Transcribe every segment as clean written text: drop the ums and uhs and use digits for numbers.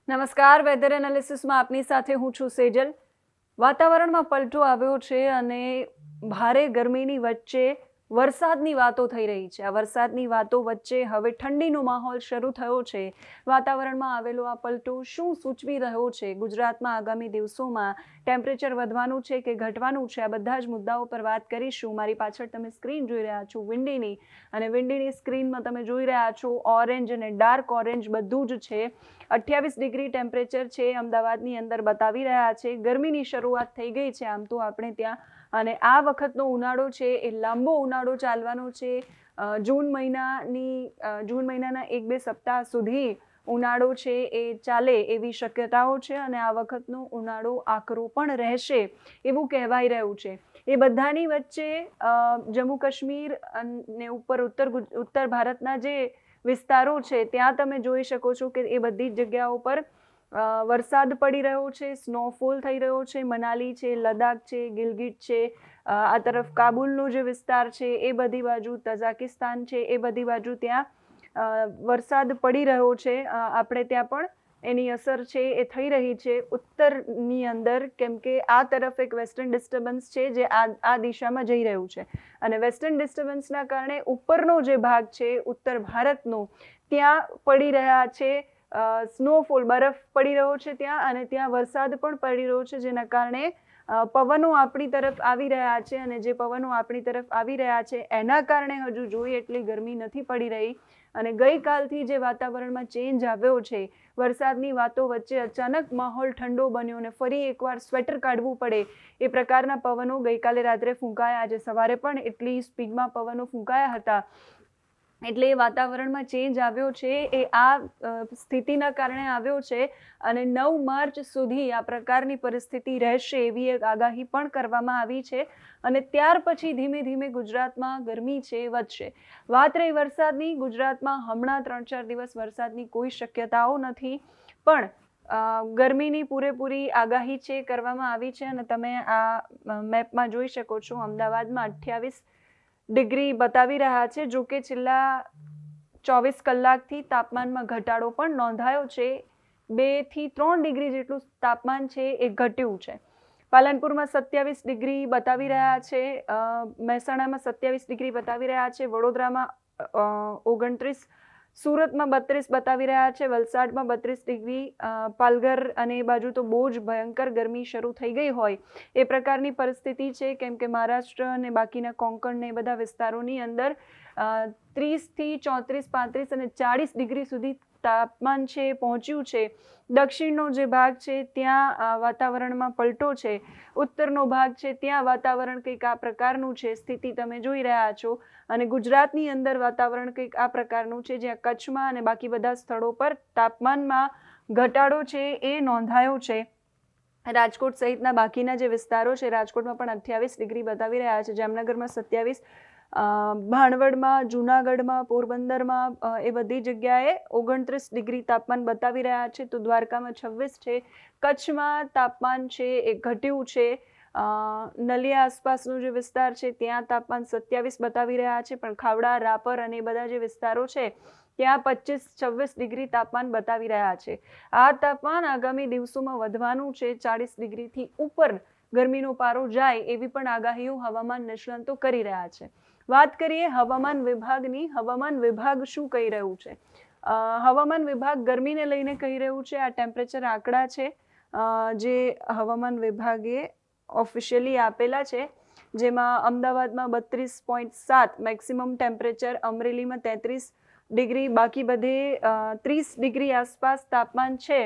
નમસ્કાર, વેધર એનાલિસિસમાં આપની સાથે હું છું સેજલ. વાતાવરણમાં પલટો આવ્યો છે અને ભારે ગરમીની વચ્ચે વરસાદની વાતો થઈ રહી છે. આ વરસાદની વાતો વચ્ચે હવે ઠંડીનો માહોલ શરૂ થયો છે. વાતાવરણમાં આવેલો આ પલટો શું સૂચવી રહ્યો છે? ગુજરાતમાં આગામી દિવસોમાં ટેમ્પરેચર વધવાનું છે કે ઘટવાનું છે? આ બધા જ મુદ્દાઓ પર વાત કરીશું. મારી પાછળ તમે સ્ક્રીન જોઈ રહ્યા છો વિન્ડીની, અને વિન્ડીની સ્ક્રીનમાં તમે જોઈ રહ્યા છો ઓરેન્જ અને ડાર્ક ઓરેન્જ બધું જ છે. 28 ડિગ્રી ટેમ્પરેચર છે અમદાવાદની અંદર બતાવી રહ્યા છે. ગરમીની શરૂઆત થઈ ગઈ છે આમ તો આપણે ત્યાં, અને આ વખતનો ઉનાળો છે એ લાંબો ઉનાળો ચાલવાનો છે. જૂન મહિનાના 1-2 સપ્તાહ સુધી ઉનાળો છે એ ચાલે એવી શક્યતાઓ છે, અને આ વખતનો ઉનાળો આકરો પણ રહેશે એવું કહેવાઈ રહ્યું છે. એ બધાની વચ્ચે જમ્મુ કાશ્મીર અને ઉત્તર ભારતના જે વિસ્તારો છે ત્યાં તમે જોઈ શકો છો કે એ બધી જ જગ્યાઓ પર વરસાદ પડી રહ્યો છે, સ્નોફોલ થઈ રહ્યો છે. મનાલી છે, લદ્દાખ છે, ગિલગિટ છે, આ તરફ કાબુલનો જે વિસ્તાર છે એ બધી બાજુ, તઝાકિસ્તાન છે એ બધી બાજુ ત્યાં વરસાદ પડી રહ્યો છે. આપણે ત્યાં પણ એની અસર છે એ થઈ રહી છે ઉત્તરની અંદર, કેમ કે આ તરફ એક વેસ્ટર્ન ડિસ્ટર્બન્સ છે જે આ દિશામાં જઈ રહ્યું છે, અને વેસ્ટર્ન ડિસ્ટર્બન્સના કારણે ઉપરનો જે ભાગ છે ઉત્તર ભારતનો, ત્યાં પડી રહ્યા છે સ્નોફોલ, બરફ પડી રહ્યો છે ત્યાં, અને ત્યાં વરસાદ પણ પડી રહ્યો છે, જેના કારણે પવનો આપણી તરફ આવી રહ્યા છે. અને જે પવનો આપણી તરફ આવી રહ્યા છે એના કારણે હજુ જોઈએ એટલી ગરમી નથી પડી રહી. અને ગઈકાલથી જે વાતાવરણમાં ચેન્જ આવ્યો છે, વરસાદની વાતો વચ્ચે અચાનક માહોલ ઠંડો બન્યો અને ફરી એકવાર સ્વેટર કાઢવું પડે એ પ્રકારના પવનો ગઈકાલે રાત્રે ફૂંકાયા. આજે સવારે પણ એટલી સ્પીડમાં પવનો ફૂંકાયા હતા. એટલે વાતાવરણમાં ચેન્જ આવ્યો છે એ આ સ્થિતિના કારણે આવ્યો છે, અને 9 માર્ચ સુધી આ પ્રકારની પરિસ્થિતિ રહેશે એવી એક આગાહી પણ કરવામાં આવી છે. અને ત્યાર પછી ધીમે ધીમે ગુજરાતમાં ગરમી છે વધશે. વાત રહી વરસાદની, ગુજરાતમાં હમણાં 3-4 દિવસ વરસાદની કોઈ શક્યતાઓ નથી, પણ ગરમીની પૂરેપૂરી આગાહી છે કરવામાં આવી છે. અને તમે આ મેપમાં જોઈ શકો છો અમદાવાદમાં 28 ડિગ્રી બતાવી રહ્યા છે. જો કે છેલ્લા 24 કલાકથી તાપમાનમાં ઘટાડો પણ નોંધાયો છે. 2 થી 3 ડિગ્રી જેટલું તાપમાન છે એ ઘટ્યું છે. પાલનપુરમાં 27 ડિગ્રી બતાવી રહ્યા છે, મહેસાણામાં 27 ડિગ્રી બતાવી રહ્યા છે, વડોદરામાં 29, સુરતમાં 32 બતાવી રહ્યા છે, વલસાડમાં 32 ડિગ્રી, પાલઘર અને એ બાજુ તો બહુ જ ભયંકર ગરમી શરૂ થઈ ગઈ હોય એ પ્રકારની પરિસ્થિતિ છે, કેમ કે મહારાષ્ટ્ર અને બાકીના કોંકણ ને એ બધા વિસ્તારોની અંદર 30 થી 34, 35 અને 40 ડિગ્રી સુધી તાપમાન છે પહોંચ્યું છે. દક્ષિણનો જે ભાગ છે ત્યાં વાતાવરણમાં પલટો છે, ઉત્તરનો ભાગ છે ત્યાં વાતાવરણ કંઈક આ પ્રકારનું છે. સ્થિતિ તમે જોઈ રહ્યા છો. અને ગુજરાતની અંદર વાતાવરણ કંઈક આ પ્રકારનું છે, જ્યાં કચ્છમાં અને બાકી બધા સ્થળો પર તાપમાનમાં ઘટાડો છે એ નોંધાયો છે. રાજકોટ સહિતના બાકીના જે વિસ્તારો છે, રાજકોટમાં પણ 28 ડિગ્રી બતાવી રહ્યા છે, જામનગરમાં 27, ભાણવડમાં, જૂનાગઢમાં, પોરબંદરમાં એ બધી જગ્યાએ 29 ડિગ્રી તાપમાન બતાવી રહ્યા છે. તો દ્વારકામાં 26 છે. કચ્છમાં તાપમાન છે એ ઘટ્યું છે. નલિયા આસપાસનો જે વિસ્તાર છે ત્યાં તાપમાન 27 બતાવી રહ્યા છે, પણ ખાવડા, રાપર અને એ બધા જે વિસ્તારો છે ત્યાં 25-26 ડિગ્રી તાપમાન બતાવી રહ્યા છે. આ તાપમાન આગામી દિવસોમાં વધવાનું છે. 40 ડિગ્રીથી ઉપર ગરમીનો પારો જાય એવી પણ આગાહીઓ હવામાન નિષ્ણાતો કરી રહ્યા છે. વાત કરીએ હવામાન વિભાગની. હવામાન વિભાગ શું કહી રહ્યું છે? હવામાન વિભાગ ગરમીને લઈને કહી રહ્યું છે. આ ટેમ્પરેચર આંકડા છે જે હવામાન વિભાગે ઓફિશિયલી આપેલા છે, જેમાં અમદાવાદમાં 32.7 મેક્સિમમ ટેમ્પરેચર, અમરેલીમાં 33 ડિગ્રી, બાકી બધે 30 ડિગ્રી આસપાસ તાપમાન છે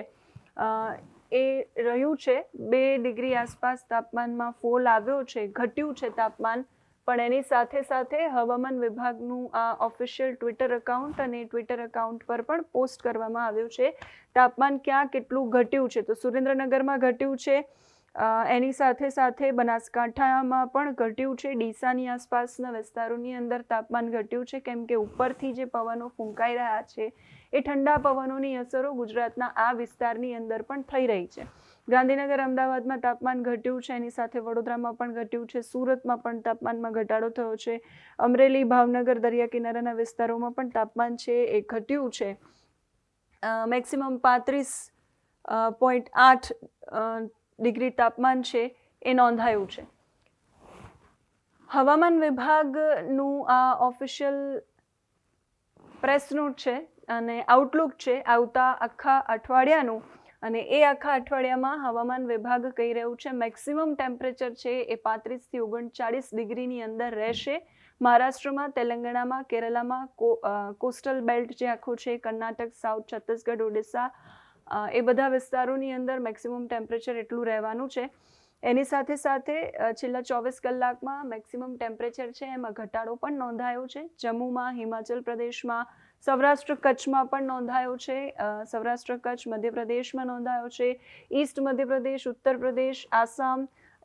એ રહ્યું છે. 2 ડિગ્રી આસપાસ તાપમાનમાં ફોલ આવ્યો છે, ઘટ્યું છે તાપમાન. પણ એની સાથે સાથે હવામાન વિભાગનું આ ઓફિશિયલ ટ્વિટર એકાઉન્ટ અને ટ્વિટર એકાઉન્ટ પર પણ પોસ્ટ કરવામાં આવ્યું છે તાપમાન ક્યાં કેટલું ઘટ્યું છે. તો સુરેન્દ્રનગરમાં ઘટ્યું છે, એની સાથે સાથે બનાસકાંઠામાં પણ ઘટ્યું છે. ડીસાની આસપાસના વિસ્તારોની અંદર તાપમાન ઘટ્યું છે, કેમ કે ઉપરથી જે પવનો ફૂંકાઈ રહ્યા છે એ ઠંડા પવનોની અસરો ગુજરાતના આ વિસ્તારની અંદર પણ થઈ રહી છે. ગાંધીનગર, અમદાવાદમાં તાપમાન ઘટ્યું છે, એની સાથે વડોદરામાં પણ ઘટ્યું છે, સુરતમાં પણ તાપમાનમાં ઘટાડો થયો છે, અમરેલી, ભાવનગર, દરિયા કિનારાના વિસ્તારોમાં પણ તાપમાન છે એ ઘટ્યું છે. મેક્સિમમ 35 0.8 ડિગ્રી તાપમાન છે એ નોંધાયું છે. હવામાન વિભાગનું આ ઓફિશિયલ પ્રેસ નોટ છે અને આઉટલુક છે આવતા આખા અઠવાડિયાનું, અને એ આખા અઠવાડિયામાં હવામાન વિભાગ કહી રહ્યું છે મેક્સિમમ ટેમ્પરેચર છે એ 35 થી 39 ડિગ્રીની અંદર રહેશે. મહારાષ્ટ્રમાં, તેલંગાણામાં, કેરલામાં, કોસ્ટલ બેલ્ટ જે આખું છે, કર્ણાટક, સાઉથ, છત્તીસગઢ, ઓડિશા, એ બધા વિસ્તારોની અંદર મેક્સિમમ ટેમ્પરેચર એટલું રહેવાનું છે. એની સાથે સાથે છેલ્લા 24 કલાકમાં મેક્સિમમ ટેમ્પરેચર છે એમાં ઘટાડો પણ નોંધાયો છે. જમ્મુમાં, હિમાચલ પ્રદેશમાં, સૌરાષ્ટ્ર કચ્છમાં પણ નોંધાયો છે. સૌરાષ્ટ્ર કચ્છ મધ્યપ્રદેશમાં નોંધાયો છે. ઈસ્ટ મધ્યપ્રદેશ, ઉત્તર પ્રદેશ, આસામ,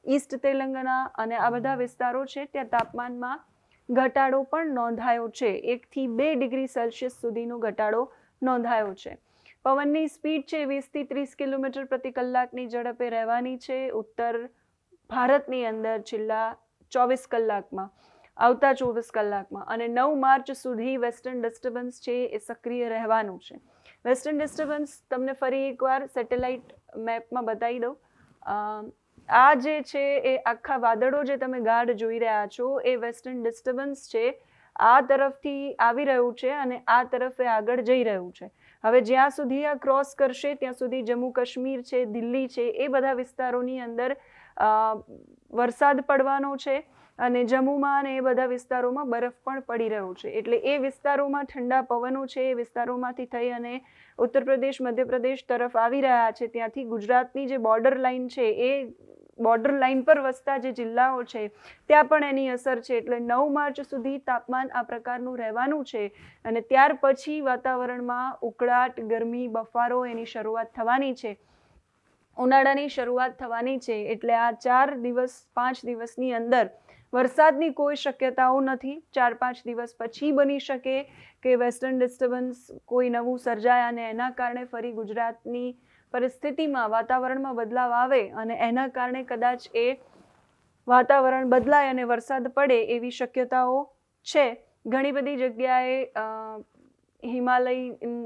ઈસ્ટ તેલંગાણા અને આ બધા વિસ્તારો છે ત્યાં તાપમાનમાં ઘટાડો પણ નોંધાયો છે. 1 થી 2 ડિગ્રી સેલ્સિયસ સુધીનો ઘટાડો નોંધાયો છે. પવનની સ્પીડ છે 20 થી 30 કિલોમીટર પ્રતિ કલાકની ઝડપે રહેવાની છે ઉત્તર ભારતની અંદર છેલ્લા 24 કલાકમાં, આવતા 24 કલાકમાં. અને 9 માર્ચ સુધી વેસ્ટર્ન ડિસ્ટર્બન્સ છે એ સક્રિય રહેવાનું છે. વેસ્ટર્ન ડિસ્ટર્બન્સ તમને ફરી એકવાર સેટેલાઇટ મેપમાં બતાવી દઉં. આ જે છે એ આખા વાદળો જે તમે ગાઢ જોઈ રહ્યા છો એ વેસ્ટર્ન ડિસ્ટર્બન્સ છે, આ તરફથી આવી રહ્યું છે અને આ તરફે આગળ જઈ રહ્યું છે. હવે જ્યાં સુધી આ ક્રોસ કરશે ત્યાં સુધી જમ્મુ કાશ્મીર છે, દિલ્હી છે, એ બધા વિસ્તારોની અંદર વરસાદ પડવાનો છે અને જમ્મુમાં અને એ બધા વિસ્તારોમાં બરફ પણ પડી રહ્યો છે. એટલે એ વિસ્તારોમાં ઠંડા પવનો છે એ વિસ્તારોમાંથી થઈ અને ઉત્તર પ્રદેશ, મધ્યપ્રદેશ તરફ આવી રહ્યા છે. ત્યાંથી ગુજરાતની જે બોર્ડર લાઇન છે એ બોર્ડર લાઇન પર વસતા જે જિલ્લાઓ છે ત્યાં પણ એની અસર છે. એટલે 9 માર્ચ સુધી તાપમાન આ પ્રકારનું રહેવાનું છે અને ત્યાર પછી વાતાવરણમાં ઉકળાટ, ગરમી, બફારો એની શરૂઆત થવાની છે. ઉનાળાની શરૂઆત થવાની છે. એટલે આ 4 દિવસ 5 દિવસની અંદર વરસાદની કોઈ શક્યતાઓ નથી. 4-5 દિવસ પછી બની શકે કે વેસ્ટર્ન ડિસ્ટર્બન્સ કોઈ નવું સર્જાય અને એના કારણે ફરી ગુજરાતની પરિસ્થિતિમાં વાતાવરણમાં બદલાવ આવે અને એના કારણે કદાચ એ વાતાવરણ બદલાય અને વરસાદ પડે એવી શક્યતાઓ છે. ઘણી બધી જગ્યાએ હિમાલય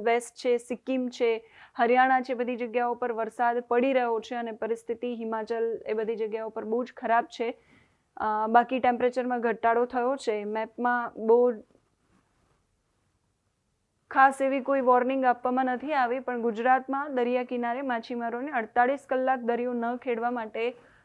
વેસ્ટ છે, સિક્કિમ છે, હરિયાણા છે, બધી જગ્યાઓ પર વરસાદ પડી રહ્યો છે અને પરિસ્થિતિ હિમાચલ એ બધી જગ્યાઓ પર બહુ જ ખરાબ છે. બાકી ટેમ્પરેચરમાં ઘટાડો થયો છે. મેપમાં બહુ ખાસ એવી કોઈ વોર્નિંગ આપવામાં નથી આવી, પણ ગુજરાતમાં દરિયા કિનારે માછીમારોને 48 કલાક દરિયો ન ખેડવા માટે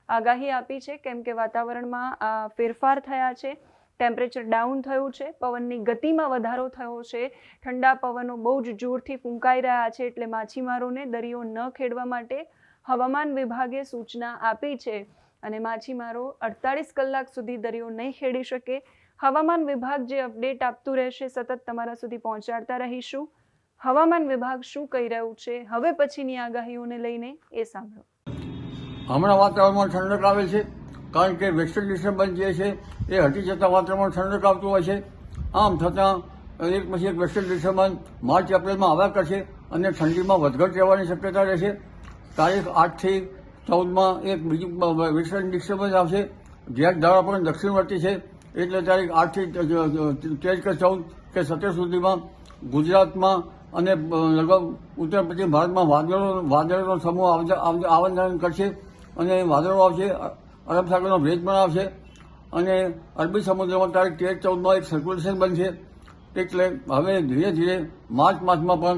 આગાહી આપી છે, કેમ કે વાતાવરણમાં ફેરફાર થયા છે. ટેમ્પરેચર ડાઉન થયું છે, પવનની ગતિમાં વધારો થયો છે, ઠંડા પવનો બહુ જ જોરથી ફૂંકાઈ રહ્યા છે. એટલે માછીમારોને દરિયો ન ખેડવા માટે હવામાન વિભાગે સૂચના આપી છે અને માછીમારો 48 કલાક સુધી દરિયો નહીં ખેડી શકે. હવામાન વિભાગ જે અપડેટ આપતું રહેશે સતત તમારા સુધી પહોંચાડતા રહીશું. હવામાન વિભાગ શું કહી રહ્યું છે હવે પછીની આગાહીઓને લઈને એ સાંભળો. હમણાં વાતાવરણમાં ઠંડક આવે છે કારણ કે વેસ્ટર્ન ડિસ્ટર્બન્સ જે છે એ હટી જતાં વાતાવરણમાં ઠંડક આવતું હોય છે. આમ છતાં એક પછી એક વેસ્ટર્ન ડિસ્ટર્બન્સ માર્ચ એપ્રિલમાં આવ્યા કરશે અને ઠંડીમાં વધઘટ રહેવાની શક્યતા રહેશે. તારીખ 8 થી 14 એક બીજું વેસ્ટર્ન ડિસ્ટર્બન્સ આવશે. જ્યાં ધારા પણ દક્ષિણવર્તી છે એટલે તારીખ 8 થી 13 કે 14 કે 17 સુધીમાં ગુજરાતમાં અને લગભગ ઉત્તર પશ્ચિમ ભારતમાં વાદળોનો સમૂહ આવન જાવન કરશે અને વાદળો આવશે. અરબ સાગરનો ભેજ પણ આવશે અને અરબી સમુદ્રમાં તારીખ 13-14 એક સર્ક્યુલેશન બનશે. એટલે હવે ધીરે ધીરે માર્ચ માસમાં પણ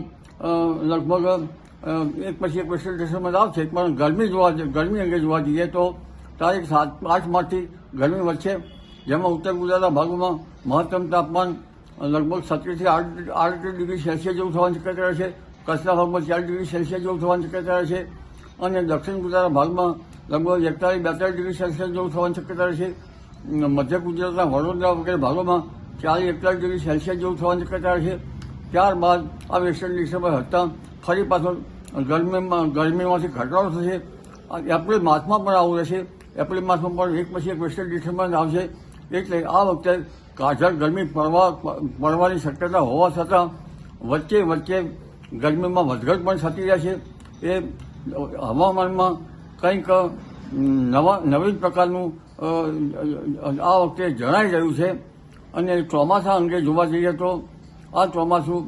લગભગ એક પછી એક વેસ્ટર્ન ડિસ્ટર્બન્સ આવશે. પણ ગરમી અંગે જોવા જઈએ તો તારીખ 8 માર્ચથી ગરમી વધશે, જેમાં ઉત્તર ગુજરાતના ભાગોમાં મહત્તમ તાપમાન લગભગ 17 થી 38 ડિગ્રી સેલ્સિયસ જેવું થવાની શક્યતા રહેશે. કચ્છના ભાગમાં 4 ડિગ્રી સેલ્સિયસ જેવું થવાની શક્યતા રહેશે અને દક્ષિણ ગુજરાતના ભાગમાં લગભગ 41-42 ડિગ્રી સેલ્સિયસ જેવું થવાની શક્યતા રહેશે. મધ્ય ગુજરાતના વડોદરા વગેરે ભાગોમાં 40-41 ડિગ્રી સેલ્સિયસ જેવું થવાની શક્યતા રહેશે. ત્યારબાદ આ વેસ્ટર્ન ડિસ્ટર્બન્સ હટતા ફરી પાછો ગરમીમાંથી ઘટાડો થશે. એપ્રિલ માસમાં પણ આવું રહેશે. એપ્રિલ માસમાં પણ એક પછી એક વેસ્ટર્ન ડિસ્ટર્બન્સ આવશે. એટલે આ વખતે કાઢળ ગરમી પડવાની શક્યતા હોવા છતાં વચ્ચે ગરમીમાં વધઘટ પણ થતી રહેશે. એ હવામાનમાં કંઈક નવીન પ્રકારનું આ વખતે જણાઈ રહ્યું છે. અને ચોમાસા અંગે જોવા જઈએ તો આ ચોમાસું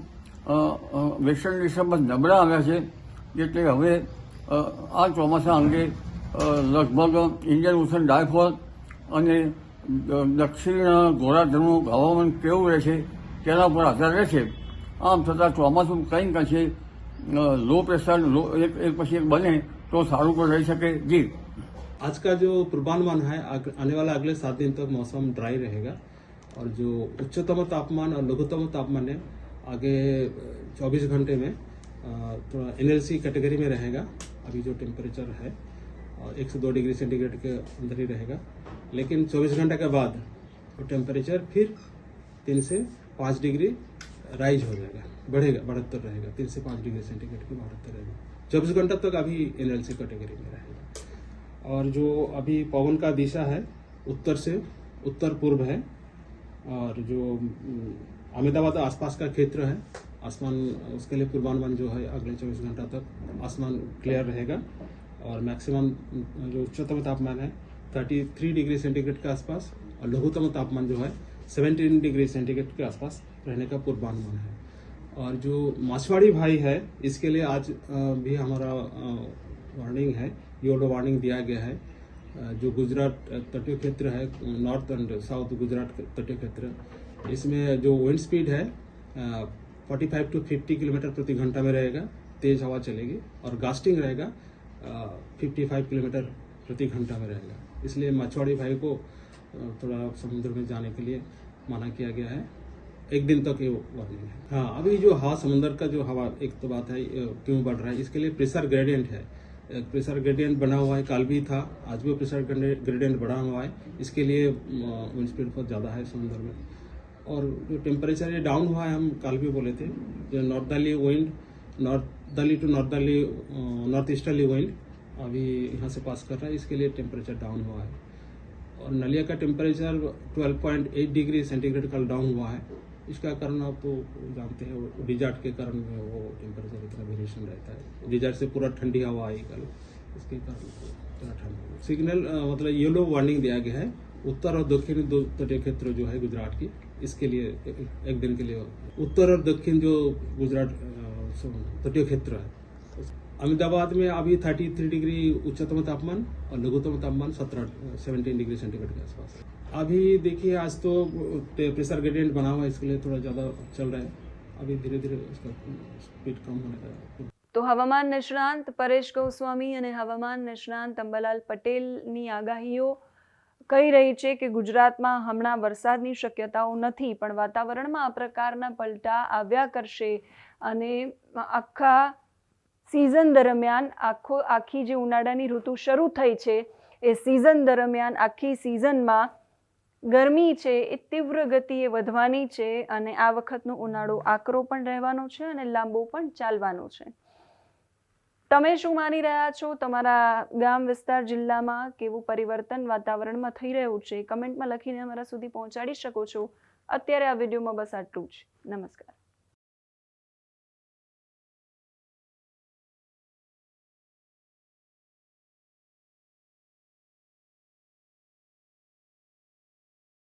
વેસ્ટર્ન ડિસ્ટર્બન્સ નબળા આવ્યા છે. એટલે હવે આ ચોમાસા અંગે લગભગ ઇન્ડિયન ઓશન ડાયફોલ અને દક્ષિણ ગોળાર્ધનું હવામાન કેવું રહેશે તેના ઉપર આધાર રહેશે. આમ છતાં ચોમાસું કંઈક અંશે लो प्रेशर एक પછી એક બને તો સારું પણ રહી શકે. જી, आज का जो पूर्वानुमान है आने वाला अगले 7 दिन तक मौसम ड्राई रहेगा और जो उच्चतम तापमान और लघुतम तापमान है आगे 24 घंटे में थोड़ा एनएलसी कैटेगरी में रहेगा. अभी जो टेम्परेचर है 1 से 2 डिग्री सेंटीग्रेड के अंदर ही रहेगा, लेकिन 24 घंटे के बाद तो टेम्परेचर फिर 3 से 5 डिग्री राइज हो जाएगा, बढ़तर रहेगा. 3 से 5 डिग्री सेंटीग्रेड की बढ़तर रहेगा. 24 घंटा तक अभी एनएलसी कैटेगरी में रहेगा. और जो अभी पवन का दिशा है उत्तर से उत्तर पूर्व है और जो अहमदाबाद आसपास का क्षेत्र है आसमान उसके लिए पूर्वानुमान जो है अगले 24 घंटा तक आसमान क्लियर रहेगा और मैक्सिमम जो उच्चतम तापमान है 33 डिग्री सेंटीग्रेड के आसपास और लघुतम तापमान जो है 17 डिग्री सेंटीग्रेड के आसपास रहने का पूर्वानुमान है. और जो माछवाड़ी भाई है इसके लिए आज भी हमारा वार्निंग है, येलो वार्निंग दिया गया है. जो गुजरात तटीय क्षेत्र है, नॉर्थ एंड साउथ गुजरात तटीय क्षेत्र, इसमें जो विंड स्पीड है 45 to 50 किलोमीटर प्रति घंटा में रहेगा, तेज हवा चलेगी और गास्टिंग रहेगा 55 किलोमीटर प्रति घंटा में रहेगा. इसलिए मछुआरे भाई को थोड़ा समुद्र में जाने के लिए मना किया गया है. 1 दिन तक ये वार्निंग है. हाँ, अभी जो हवा समुद्र का जो हवा एक तो बात है क्यों बढ़ रहा है, इसके लिए प्रेशर ग्रेडियंट है. प्रेशर ग्रेडियंट बना हुआ है, कल भी था, आज भी प्रेशर ग्रेडियंट बढ़ा हुआ है. इसके लिए विंड स्पीड बहुत ज़्यादा है समुद्र में. और जो टेम्परेचर ये डाउन हुआ है, हम कल भी बोले थे, जो northerly wind northerly to northerly north easterly wind अभी यहाँ से पास कर रहा है, इसके लिए टेम्परेचर डाउन हुआ है. और नलिया का टेम्परेचर 12.8 डिग्री सेंटीग्रेड कल डाउन हुआ है. इसका कारण आप तो जानते हैं, डिजार्ट के कारण वो टेम्परेचर इतना वेरिएशन रहता है. डिजार्ट से पूरा ठंडी हवा आई कल, इसके कारण थोड़ा ठंड. सिग्नल मतलब येलो वार्निंग दिया गया है उत्तर और दक्षिण दो तटीय क्षेत्र जो है गुजरात की, इसके लिए 1 दिन के लिए. उत्तर और दक्षिण जो गुजरात तटीय क्षेत्र है, अहमदाबाद में अभी 33 डिग्री उच्चतम तापमान और लघुतम तापमान 17 डिग्री सेंटीग्रेड के आसपास है. अभी देखिए आज तो प्रेशर ग्रेडियंट बना हुआ है, इसके लिए थोड़ा ज़्यादा चल रहा है. अभी धीरे धीरे उसका स्पीड कम होने का. તો હવામાન નિષ્ણાંત પરેશ ગોસ્વામી અને હવામાન નિષ્ણાંત અંબાલાલ પટેલની આગાહીઓ કહી રહી છે કે ગુજરાતમાં હમણાં વરસાદની શક્યતાઓ નથી, પણ વાતાવરણમાં આ પ્રકારના પલટા આવ્યા કરશે અને આખા સિઝન દરમિયાન આખી જે ઉનાળાની ઋતુ શરૂ થઈ છે એ સિઝન દરમિયાન આખી સિઝનમાં ગરમી છે એ તીવ્ર ગતિએ વધવાની છે અને આ વખતનો ઉનાળો આકરો પણ રહેવાનો છે અને લાંબો પણ ચાલવાનો છે. તમે શું માની રહ્યા છો? તમારા ગામ વિસ્તાર જિલ્લામાં કેવું પરિવર્તન વાતાવરણમાં થઈ રહ્યું છે કમેન્ટમાં લખીને અમારા સુધી પહોંચાડી શકો છો. અત્યારે આ વિડીયોમાં બસ આટલું જ. નમસ્કાર.